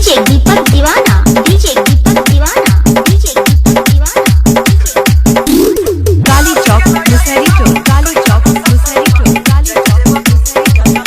DJ Deepak दीवाना, DJ Deepak दीवाना, DJ Deepak Deewana. Kali Chowk Musahari Tol, Kali Chowk Musahari Tol, Kali Chowk Musahari Tol.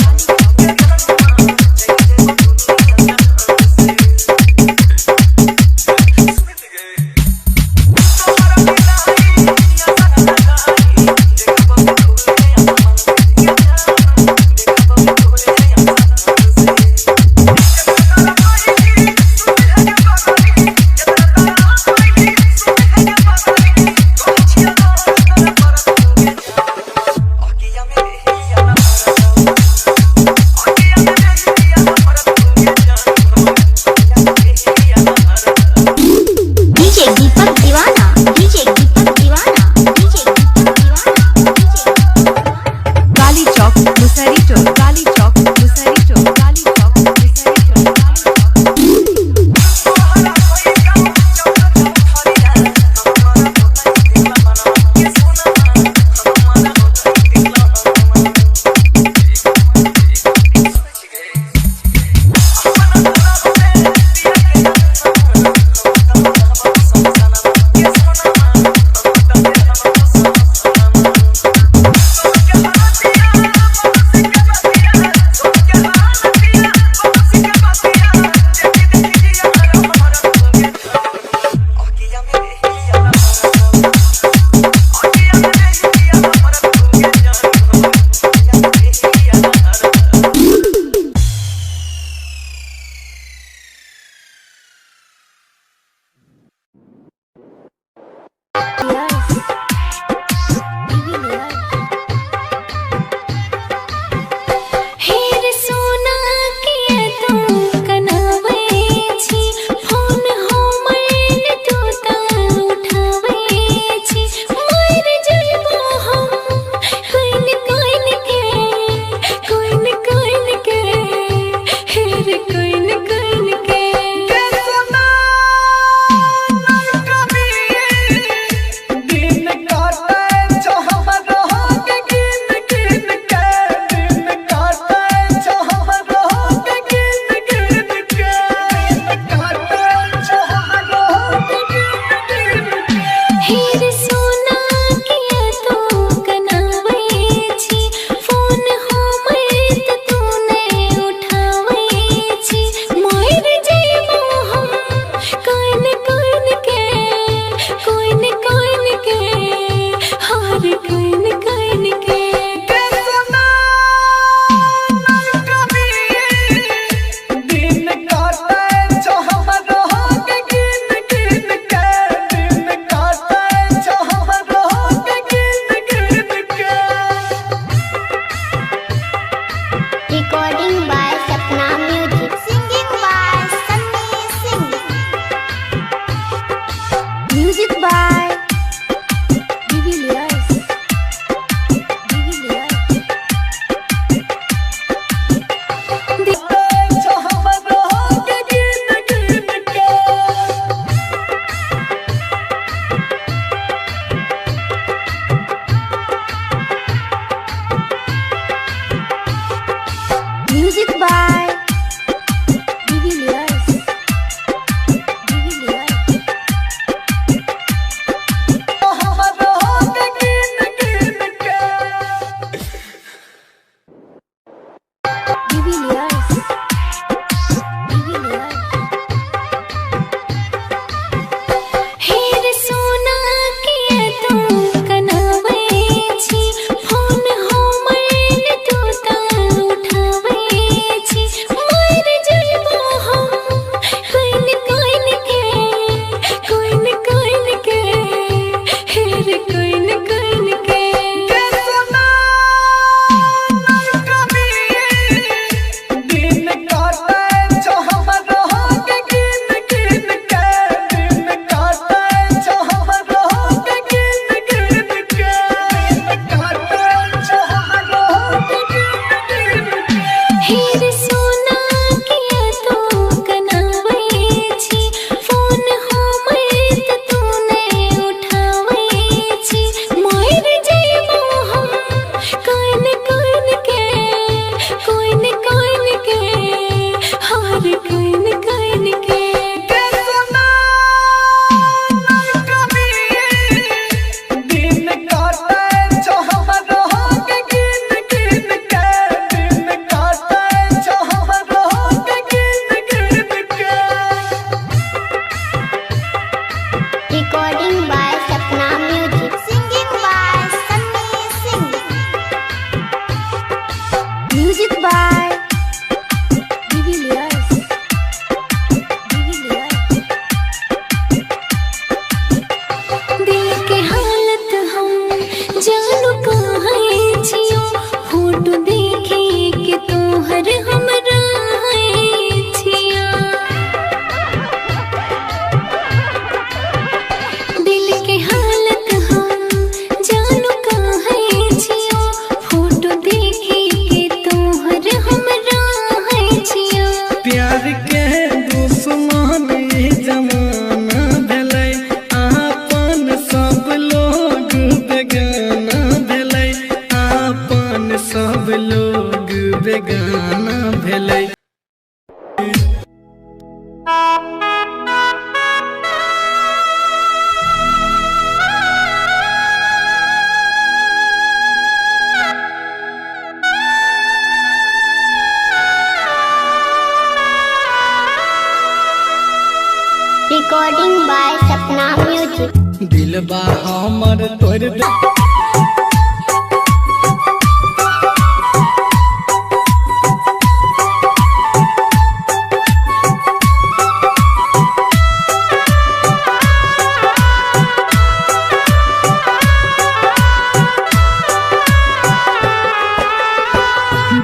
Recording by Sapna Music. दिलबा हमर तोड़ दे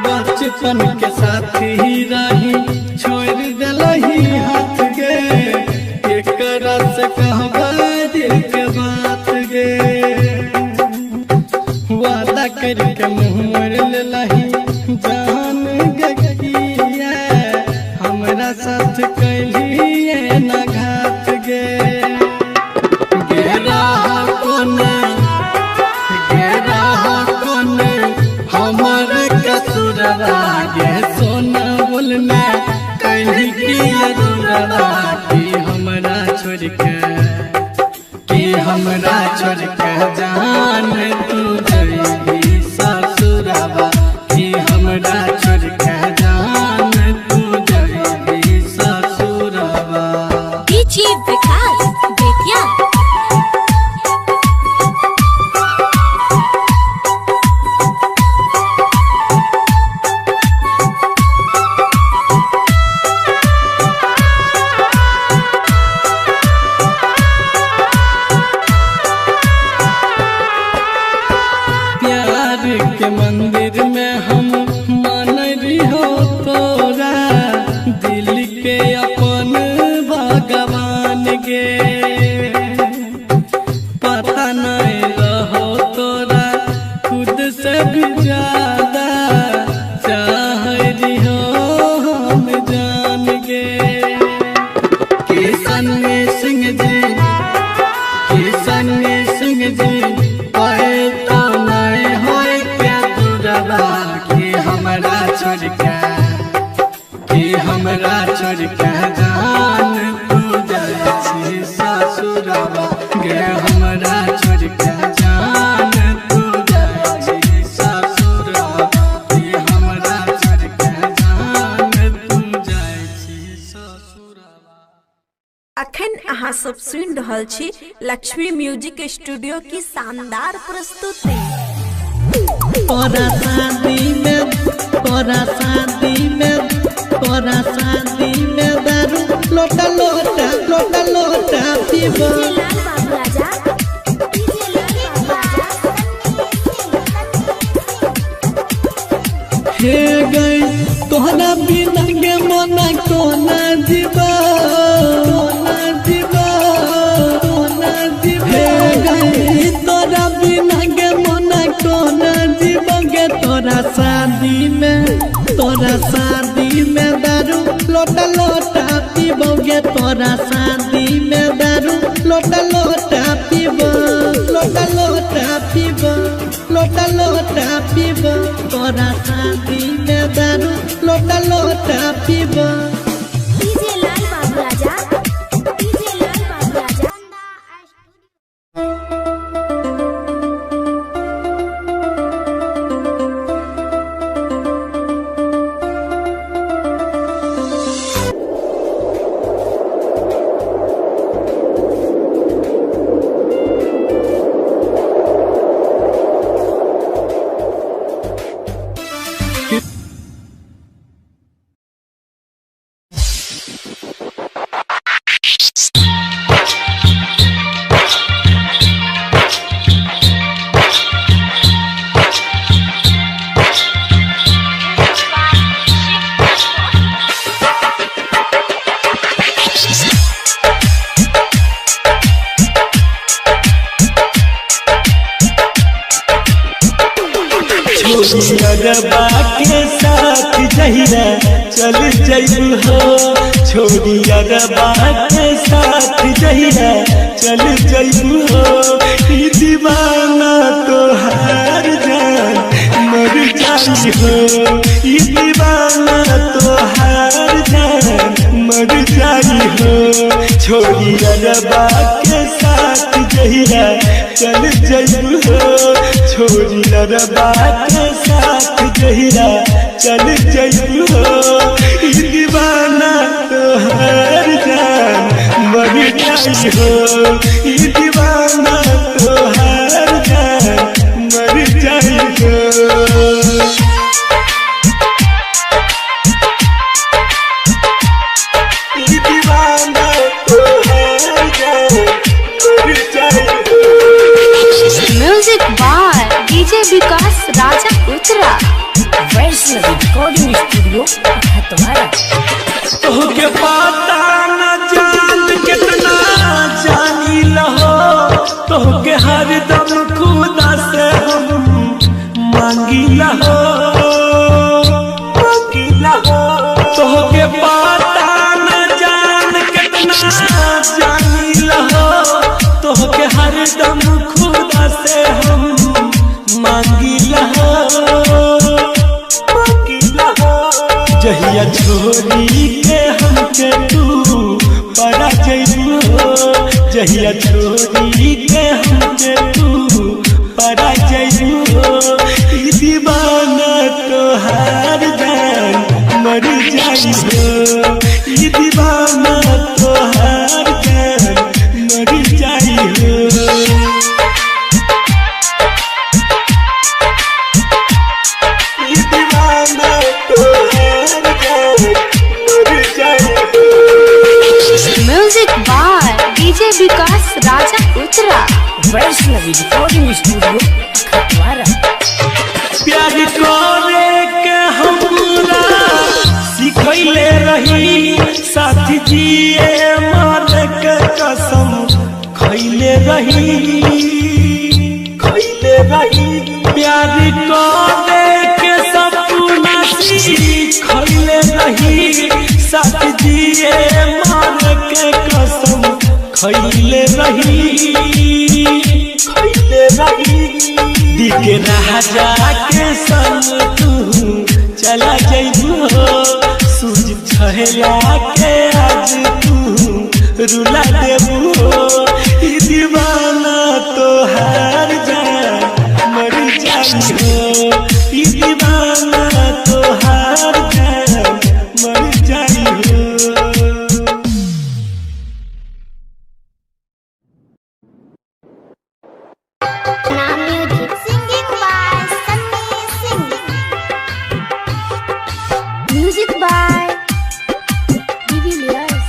बचपन के साथी रही छोड़ दिलही हाथ गे एकरा से कहबा दिल के बात गे वादा करके मुँह मोड़ लेलही जान गकिया हमरा साथ कैलिए न घात गे गेरा कोने हमर कसुरवा गे सोना बोलना कहीं की अधूरवा कि हमरा छोड़ के जान तू जइबी ससुरवा कि हमरा छोड़ के जान तू जइबी ससुरवा। DJ Vikas Betya. प्यार के मंदिर में हम मान हो तोरा दिल के अपन भगवान गे पता नहीं रहो तोरा खुद से भी ज्यादा चाह हो हम जान गे किशन सिंह जी पाए तो नहीं होए क्या दूरवा कि हमरा छोड़ के जान तू जाइ छी ससुरवा गे हमरा छोड़ के जान तू जाइ छी ससुरवा कि हमरा छोड़ के जान तू जाइ छी ससुरवा। अखन अहाँ सब सुन रहल छी लक्ष्मी म्यूजिक स्टूडियो की शानदार प्रस्तुति। तोरा शादी में दारू लोटा पीबो हे गई तोहरा बिना के मना कोना जीवा हे गई तोरा बिना के मना कोना जीवा गे तोरा शादी में दारू लोटा पीबोगे तोरा शादी में दारू लोटा पीबो तोरा शादी में दारू लोटा पीबो। DJ Lal Babu Raja. DJ Lal Babu Raja. छोड़ियरबा के साथ जहिरा चल जइबू हो छोड़ियरबा के साथ जहिरा चल जइबू हो ई दीवाना तोहार जान मर जाई हो ई दीवाना तोहार जान मर जाई हो छोड़ियरबा के साथ जहिरा चल जइबू हो छोड़ियरबा के साथ जहिरा चल जइबू हो ई दीवाना तोहार जान मर जाई हो ई दीवाना तोहार जान मर जाई हो ई दीवाना तोहार जान मर जाई हो। Music by DJ Vikas Raja Uttara. Vaishnavi recording studio Hathwara. तोहके पता न जान कितना जानी लहो तोहके हरदम खुदा से हम मांगी लहो तोहके पता न जान कितना जानी लहो तोहके हरदम खुदा से हम मांगी लहो जहिया छोरी के हमके तू परा जइबू हो जहिया छोरी के हमके तू परा जइबू हो ई दीवाना तोहार जान मर जाई हो ई दीवाना तोहार जान मर जाई हो music by DJ Vikas Raja Uttara. Vaishnavi recording studio Hathwara. प्यार करे के हमरा सिखैले रही साथ जिए मारे के कसम खैले रही प्यार करे के सपना सिखैले रही साथ जिए मारे के कसम खैले रही दिखे राजा के संग तू चला जइबू हो सूझ छहला के आज तू रुला देबू हो ई दीवाना तोहार जान मर जाई हो ई दीवाना तोहार जान मर जाई हो। Singing by Sunny Singh. Music by Divilliers.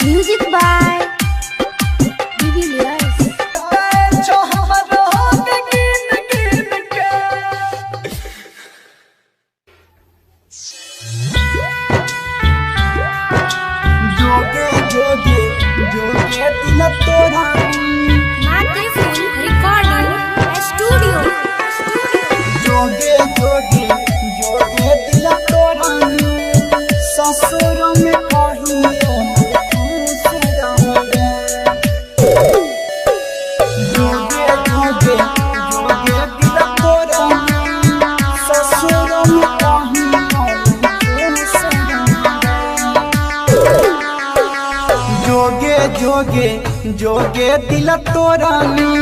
Music by Divilliers. Recording studio. जोगे दिल तोरानी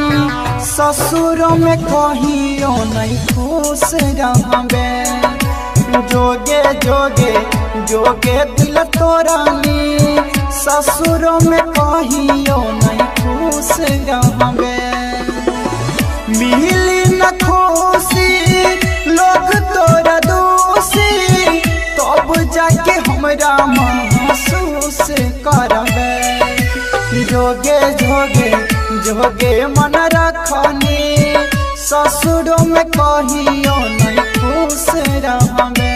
ससुर में कहियो नहीं खुश रहबे जोगे जोगे जोगे दिल तोरानी ससुर में कहियो नहीं खुश रहबे मिली न खुशी लोग तोरा दोषी तब जाके हमरा महसूस करबे जोगे जोगे जोगे मन रखनी ससुर में कहियो नहीं खुश रहबे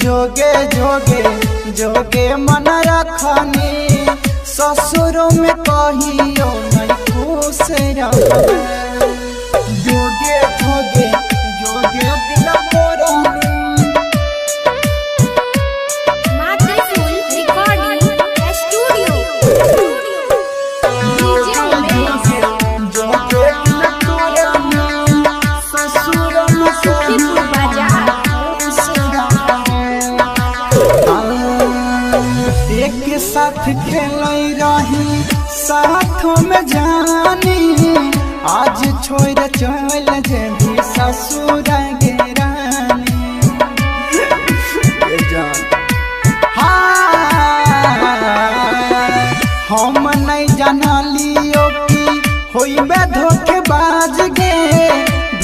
जोगे जोगे जोगे मन रखनी ससुर में कहियो नहीं खुश रहबे जोगे जोगे जोगे दिल मोरनी साथ खेल रही साथ में जानी आज छोड़ होई बे धोखेबाज गे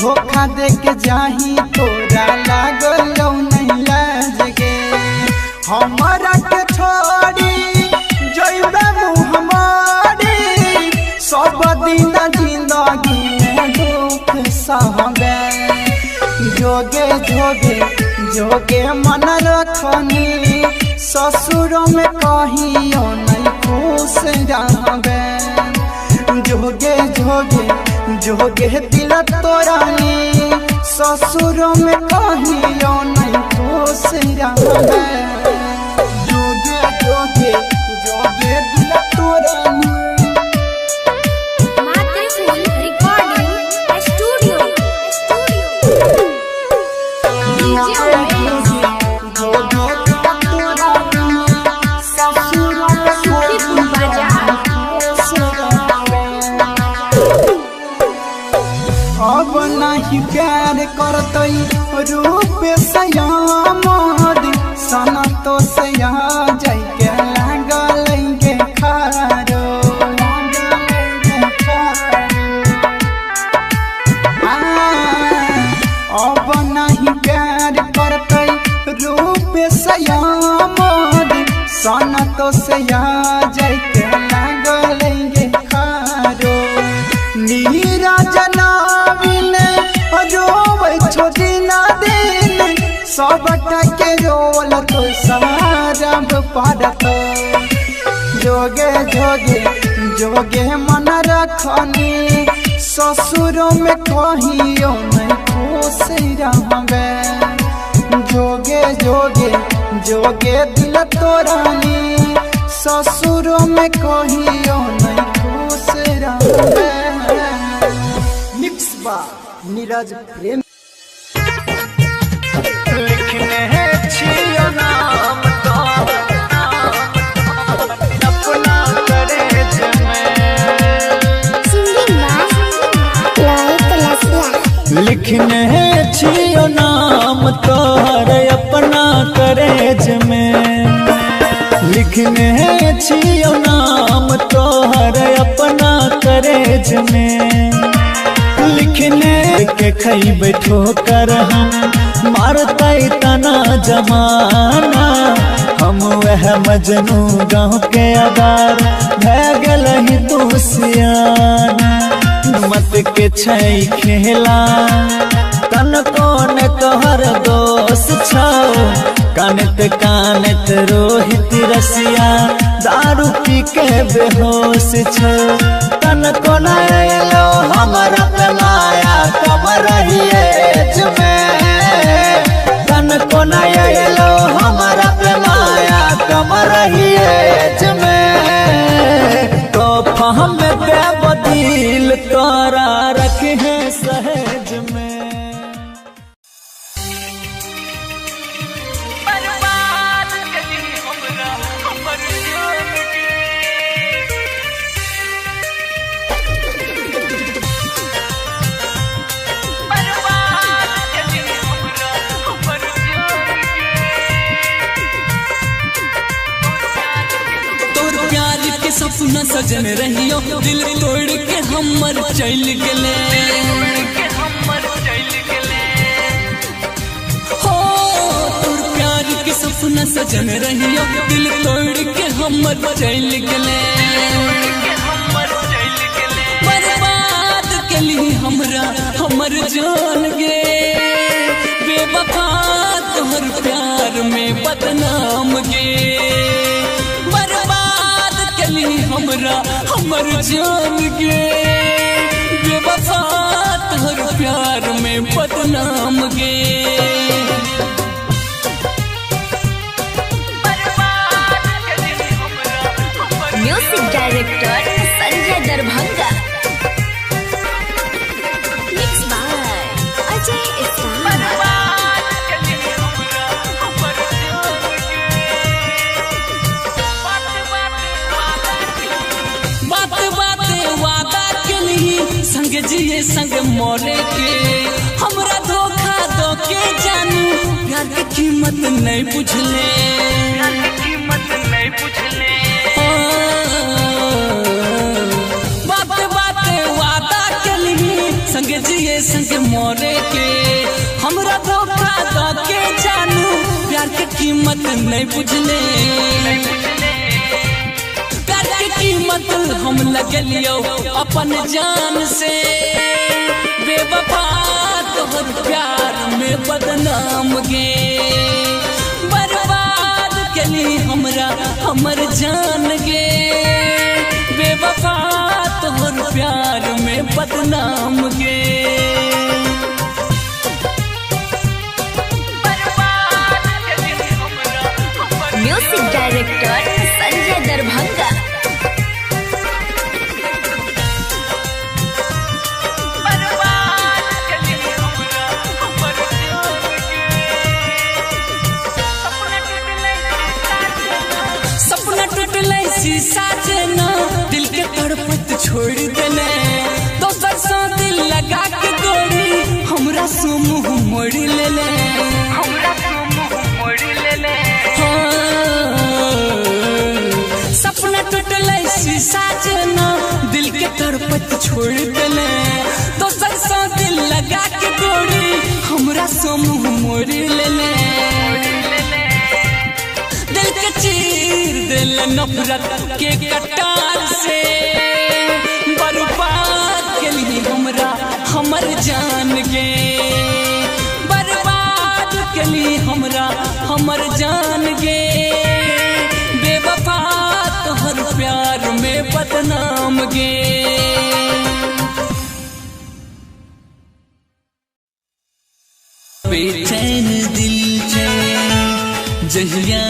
धोखा दे के जाही तोरा लागलो नहीं लाज गे हमरा के छोड़ी जइबे मुँह हमारी सब दिन जिंदगी में दुख सहबे जोगे जोगे जोगे मन रखनी ससुर में कहियो नहीं खुश रहबे जोगे जोगे जोगे दिल तोरानी ससुर में कहियो नहीं खुश रहबे जोगे जोगे जोगे दिल तोरानी अब नहीं प्यार करतई रूप सयामद सना तो सया जाय के लागल के खारो अब नहीं प्यार करतई रूप सयामद सना तो सया जाय के लागल के खारो नीरज सबटा के रोल तो सारब पड़त जोगे जोगे जोगे मन रखनी ससुर में कहियो नहीं खुश रहबे जोगे जोगे जोगे दिल तोरानी ससुर में कहियो नहीं खुश रहबे मिक्स बा नीरज प्रेम सिंगिंग लिखने छियो नाम तोहर अपना करेज में लिखने छियो नाम तोहर अपना करेज में लिखने के खई बैठो कर हम मारते तना जमाना हम वह मजनू गाँव के आधार भै गल ही तू सियाना मत के छै खेला तन कौन तोहर दोस्त छौ कानत कानत रोहित रसिया दारू पी के बेहोश छौ तन कोन एलो हमरा कमाया कमर रहिए में तन कोन एलो हमरा कमाया कमर रहिए में तो फहम दिल तोरा रखे सहज में सपना सजन रहियो दिल तोड़ के हमर चल गले हो तोर प्यार के सपना सजन रहियो दिल तोड़ के हमर चल गले बर्बाद के लिए हमरा हमर जान गे बेवफा तोहर प्यार में बदनाम गे हमरा हमर जान गे बेवफा तोहर प्यार में बदनाम गे music director Sanjay Darbhanga mix by Ajay Islam संग जिए संग मोले के हमरा धोखा दो के जानू प्यार की कीमत नहीं बुझले बात बात जिए संग मोरे के हमरा धोखा दो के जानू प्यार के कीमत नहीं बुझले प्यार के कीमत हम लगलियो अपन जान से बेवफा तोहर प्यार में बदनाम गे बर्बाद कली हमरा हमर जान गे बेवफा तोहर प्यार में बदनाम गे म्यूजिक डायरेक्टर संजय दरभंगा। सपना टूटले शीशा जना दिल के तड़पत छोड़ देले दोसर सो दिल लगा के गोरी हमरा सो मुंह मोड़ लेले सपना टूटले शीशा जना दिल के तड़पत छोड़ देले दोसर सो दिल लगा के गोरी हमरा सो मुंह मोड़ लेले दिल के चीर दिल नफरत के कटार से बर्बाद के लिए हमरा हमर जान गे बर्बाद के लिए हमरा हमर जान गे बेवफा तोहर प्यार में बदनाम गे बेचैन दिल जहिया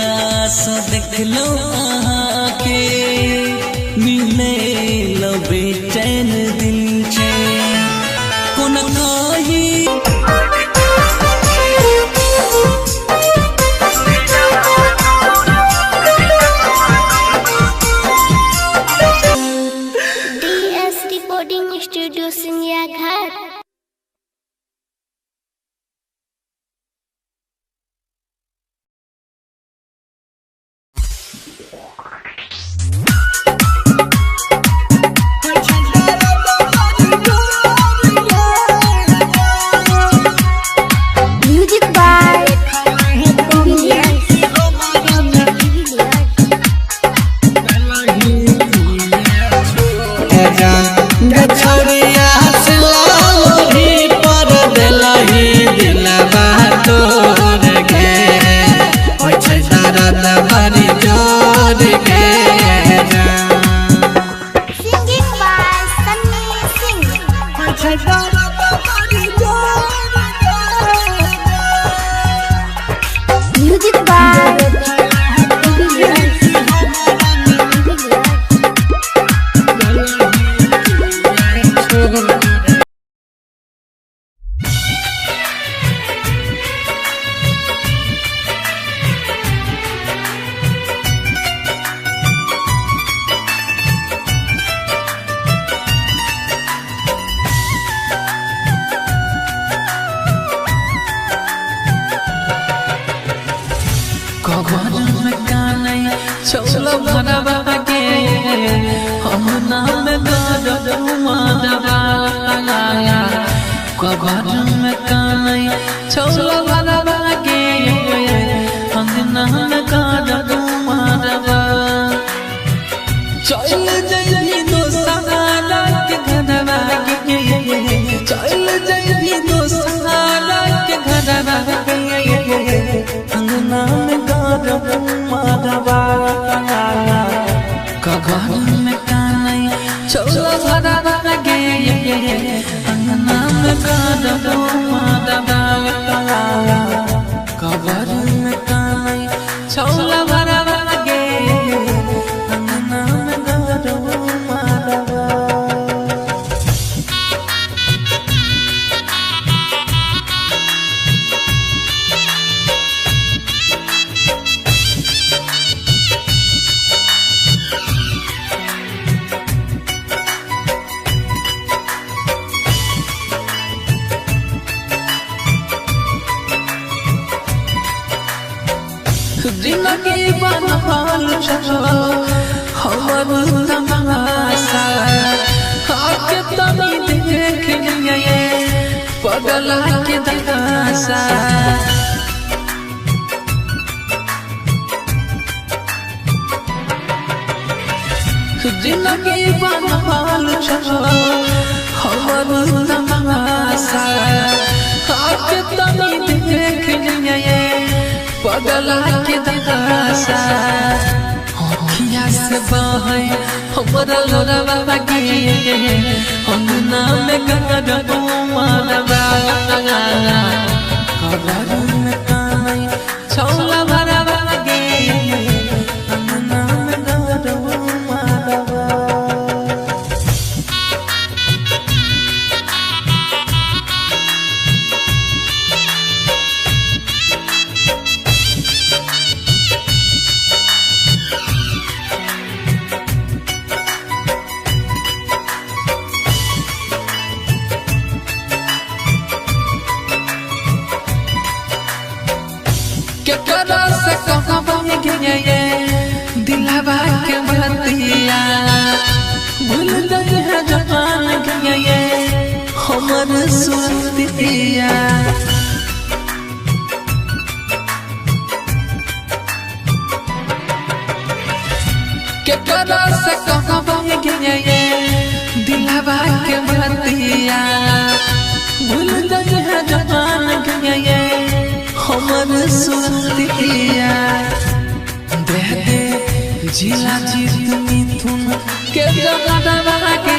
से देखलो आके मिले लो बेचैन दिल छे कोन काही DS रिकॉर्डिंग स्टूडियो सिंगिया घाट। म्यूजिक बाय गछोरिया से लालोरी पर देलही दिलवा तोर गे ओइ छै दर्द भरी जोर गे सिंगिंग बाय सन्नी सिंह। ओइ छै दर्द भरी जोर म्यूजिक बाय चलो भरवा के हम नाम गदमा दबाया कबर में कानई चलो भरवा के हम नाम गदमा दबा चल जइनी दोस्ताना के घरवा के चल जइनी दोस्ताना के घरवा के अंगना में गदमा दबा कबर में कानई चलो भरवा के अंगना में गदमा दबा कबर में कानई चलो भरवा के अंगना में गदमा दबा जिंदगी बनल छो हमर तमाशा आके तनी देख लिए पगला के दगासा जिंदगी बनवाल छो हमर तमाशा आके तनी देख लिए पगला के दगासा अखिया से बहे हमरा लोरवा गे अंगना में गगन मारवा कबर में काई छौला भरवा गे अंगना में गगन मारवा केकरा से कहबा गे दिलवा के बतिया भूल गए है जवान गे हमर सुरतिया केकरा से कहबा गे दिलवा के बतिया भूल गए है जवान गे हमर सुरतिया दे दे जिला जीत मिथुन के जगदवा के